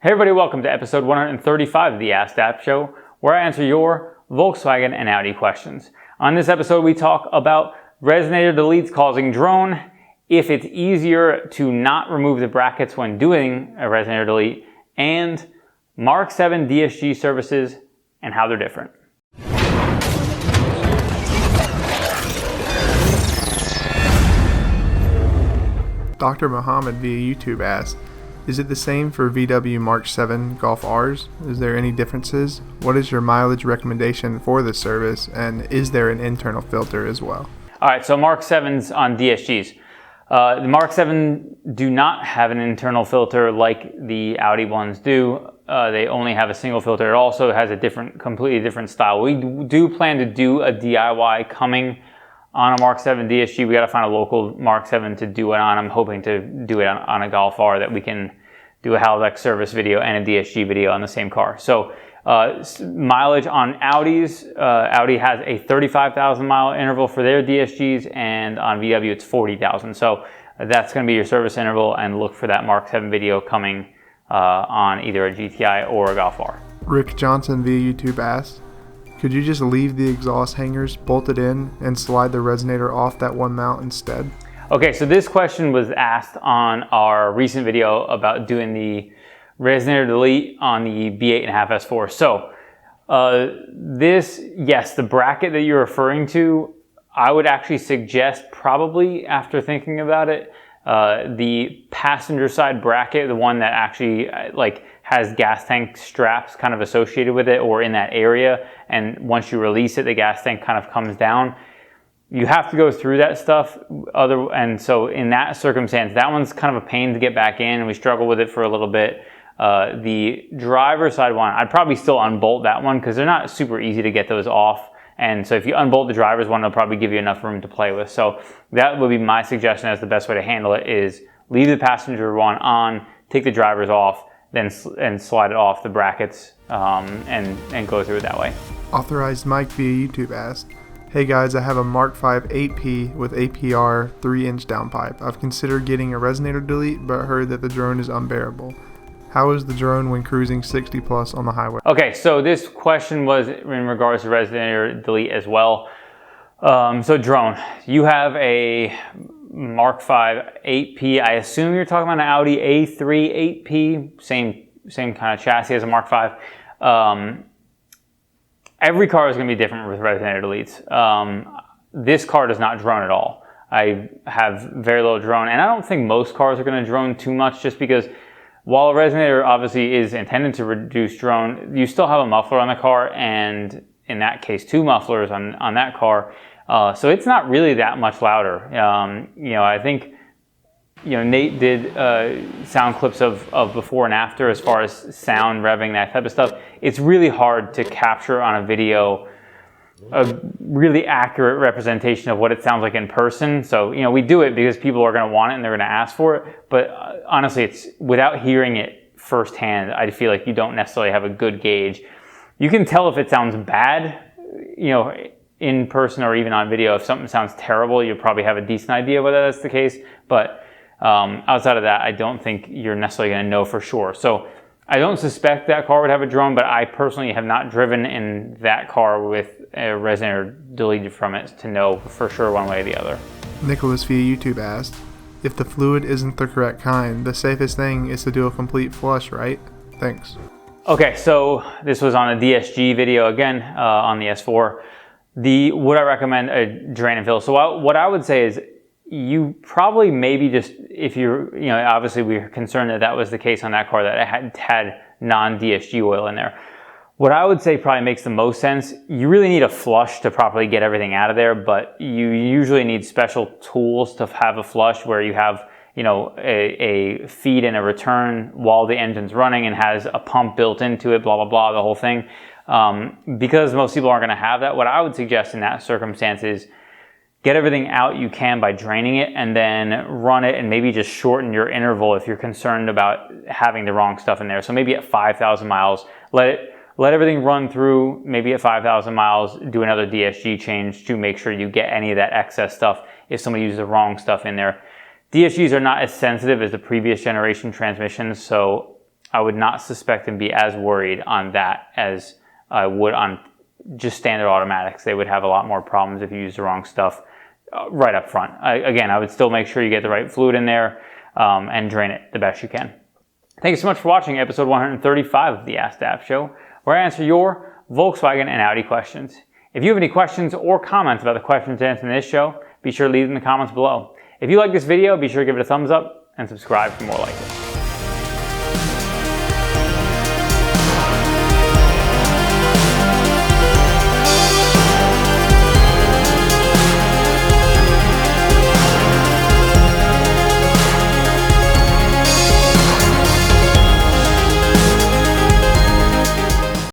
Hey everybody, welcome to episode 135 of the AskDAP show, where I answer your Volkswagen and Audi questions. On this episode, we talk about resonator deletes causing drone, if it's easier to not remove the brackets when doing a resonator delete, and Mk7 DSG services and how they're different. Dr.Mohammad via YouTube asks, is it the same for VW Mk7 Golf Rs? Is there any differences? What is your mileage recommendation for this service? And is there an internal filter as well? All right, so Mk7's on DSGs. The Mk7 do not have an internal filter like the Audi ones do. They only have a single filter. It also has a completely different style. We do plan to do a DIY coming on a Mk7 DSG. We got to find a local Mk7 to do it on. I'm hoping to do it on a Golf R that we can do a Halodex service video and a DSG video on the same car. So mileage on Audis, Audi has a 35,000 mile interval for their DSGs, and on VW it's 40,000. So that's going to be your service interval, and look for that Mk7 video coming on either a GTI or a Golf R. Rick Johnson via YouTube asks, could you just leave the exhaust hangers bolted in and slide the resonator off that one mount instead? Okay, so this question was asked on our recent video about doing the resonator delete on the B8.5 S4. So yes, the bracket that you're referring to, I would actually suggest, probably after thinking about it, the passenger side bracket, the one that actually has gas tank straps kind of associated with it or in that area, and once you release it, the gas tank kind of comes down. You have to go through that stuff, and so in that circumstance, that one's kind of a pain to get back in, and we struggle with it for a little bit. The driver's side one, I'd probably still unbolt that one because they're not super easy to get those off. And so if you unbolt the driver's one, it'll probably give you enough room to play with. So that would be my suggestion as the best way to handle it, is leave the passenger one on, take the driver's off, and slide it off the brackets and go through it that way. Authorized Mike via YouTube asked, hey guys, I have a Mk5 8P with APR 3-inch downpipe. I've considered getting a resonator delete, but heard that the drone is unbearable. How is the drone when cruising 60 plus on the highway? Okay, so this question was in regards to resonator delete as well. So drone, you have a Mk5 8P. I assume you're talking about an Audi A3 8P, same kind of chassis as a Mk5. Every car is going to be different with resonator deletes. This car does not drone at all. I have very little drone, and I don't think most cars are going to drone too much, just because while a resonator obviously is intended to reduce drone, you still have a muffler on the car, and in that case, two mufflers on that car. So it's not really that much louder. I think Nate did sound clips of before and after as far as sound, revving, that type of stuff. It's really hard to capture on a video a really accurate representation of what it sounds like in person. So, we do it because people are going to want it and they're going to ask for it. But honestly, it's without hearing it firsthand, I feel like you don't necessarily have a good gauge. You can tell if it sounds bad, in person or even on video. If something sounds terrible, you'll probably have a decent idea whether that's the case. But outside of that, I don't think you're necessarily going to know for sure. So I don't suspect that car would have a drone, but I personally have not driven in that car with a resonator deleted from it to know for sure one way or the other. Nickolas via YouTube asked, if the fluid isn't the correct kind, the safest thing is to do a complete flush, right? Thanks. Okay, so this was on a DSG video again, on the S4. Would I recommend a drain and fill? So what I would say is, you probably maybe just, if you're, obviously we were concerned that was the case on that car, that it had non-DSG oil in there. What I would say probably makes the most sense, you really need a flush to properly get everything out of there, but you usually need special tools to have a flush where you have, a feed and a return while the engine's running and has a pump built into it, blah, blah, blah, the whole thing. Because most people aren't going to have that, what I would suggest in that circumstance is get everything out you can by draining it, and then run it and maybe just shorten your interval if you're concerned about having the wrong stuff in there. So maybe at 5,000 miles, let everything run through. Maybe at 5,000 miles, do another DSG change to make sure you get any of that excess stuff if somebody uses the wrong stuff in there. DSGs are not as sensitive as the previous generation transmissions, so I would not suspect and be as worried on that as I would on just standard automatics. They would have a lot more problems if you use the wrong stuff right up front. Again, I would still make sure you get the right fluid in there and drain it the best you can. Thank you so much for watching episode 135 of the AskDAP show, where I answer your Volkswagen and Audi questions. If you have any questions or comments about the questions answered in this show, be sure to leave them in the comments below. If you like this video, be sure to give it a thumbs up and subscribe for more like it.